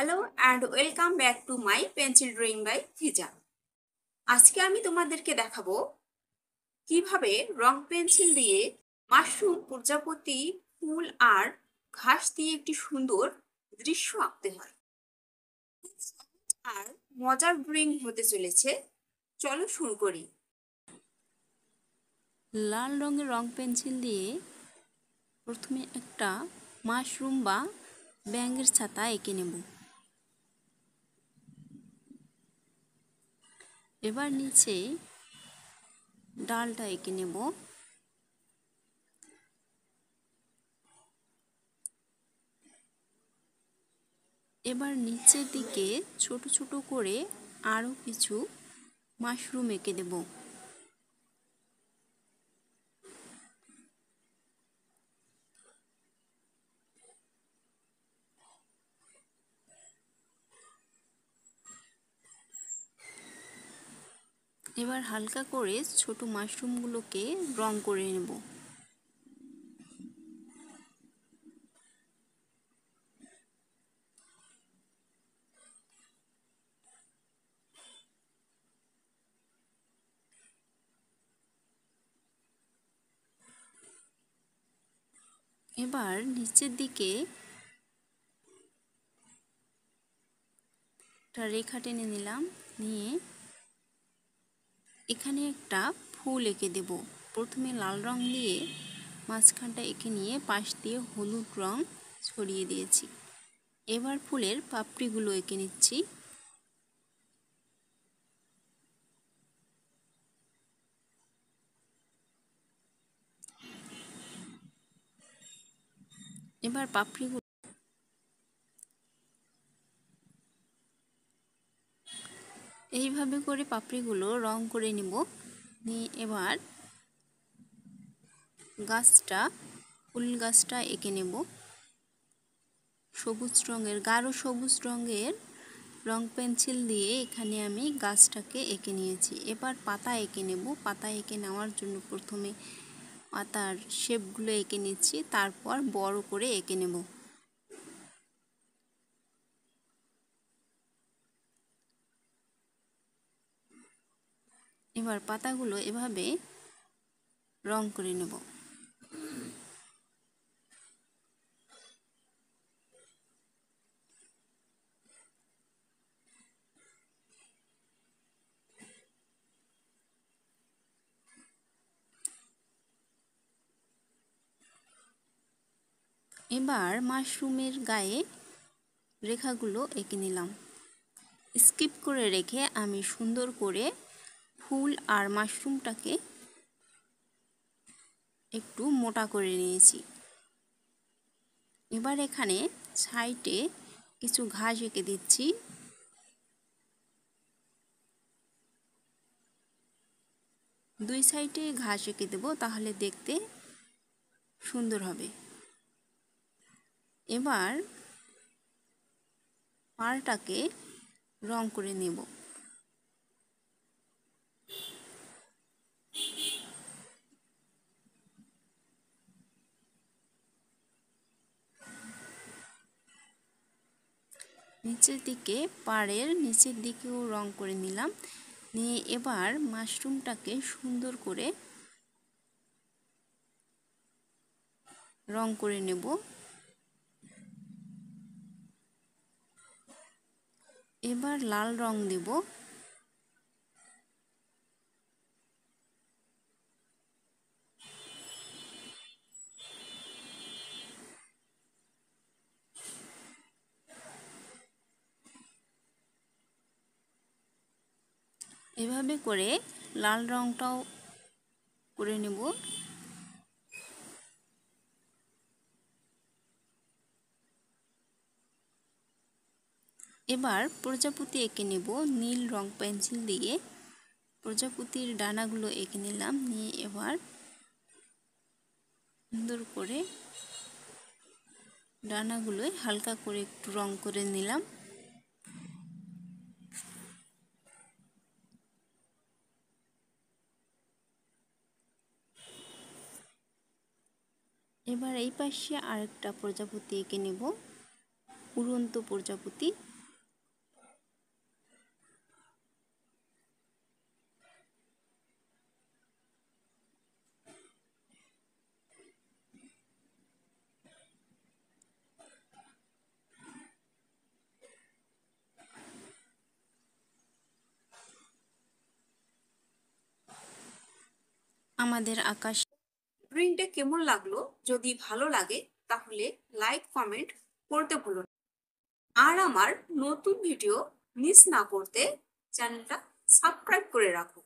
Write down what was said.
Hello and welcome back to my pencil drawing by Fiza. আজকে আমি তোমাদেরকে দেখাবো কিভাবে রং পেন্সিল দিয়ে মাশরুম, প্রজাপতি, ফুল আর ঘাস দিয়ে একটি সুন্দর দৃশ্য আঁকতে হয়। খুব সহজ আর মজার ড্রয়িং হতে চলেছে। চলো শুরু করি। লাল রঙের রং পেন্সিল দিয়ে প্রথমে একটা মাশরুম বা ব্যাঙের ছাতা এঁকে নেব। এবার নিচে ডালটা এঁকে নেব। এবার নিচের দিকে ছোট ছোট করে আরও কিছু মাশরুম এঁকে দেব। এবার হালকা করে ছোট মাশরুমগুলোকে রং করে নেব। এবার নিচের দিকে একটা রেখা টেনে নিলাম, নিয়ে এখানে একটা ফুল এঁকে দেব। প্রথমে লাল রং দিয়ে মাঝখানটা এঁকে নিয়ে পাশ দিয়ে হলুদ রং ছড়িয়ে দিয়েছি। এবার ফুলের পাপড়িগুলো এঁকে নিচ্ছি। এবার পাপড়িগুলো এইভাবে করে পাপড়িগুলো রং করে নিব। নিয়ে এবার ফুল গাছটা এঁকে নেব। সবুজ রঙের, গাঢ় সবুজ রঙের রং পেন্সিল দিয়ে এখানে আমি গাছটাকে এঁকে নিয়েছি। এবার পাতা এঁকে নেব। পাতা এঁকে নেওয়ার জন্য প্রথমে পাতার শেপগুলো এঁকে নিচ্ছি, তারপর বড় করে এঁকে নেব। এবার পাতাগুলো এভাবে রং করে নেব। এবার মাশরুমের গায়ে রেখাগুলো এঁকে নিলাম। স্কিপ করে রেখে আমি সুন্দর করে ফুল আর মাশরুমটাকে একটু মোটা করে নিয়েছি। এবার এখানে সাইডে কিছু ঘাস এঁকে দিচ্ছি। দুই সাইডে ঘাস এঁকে দেব, তাহলে দেখতে সুন্দর হবে। এবার পাড়টাকে রং করে নেব। নিচের দিকে, পাড়ের নিচের দিকেও রং করে নিলাম। নিয়ে এবার মাশরুমটাকে সুন্দর করে রং করে নেব। এবার লাল রং দেব। এভাবে করে লাল রংটাও করে নেব। এবার প্রজাপতি এঁকে নেব নীল রং পেন্সিল দিয়ে। প্রজাপতির ডানাগুলো এঁকে নিলাম। নিয়ে এবার সুন্দর করে ডানাগুলোয় হালকা করে একটু রং করে নিলাম। এবার এই পাশে আরেকটা প্রজাপতি এঁকে নেব, উড়ন্ত প্রজাপতি। আমাদের আকাশ। ড্রয়িংটা কেমন লাগলো? যদি ভালো লাগে তাহলে লাইক কমেন্ট করতে ভুলো না। আর আমার নতুন ভিডিও মিস না করতে চ্যানেলটা সাবস্ক্রাইব করে রাখো।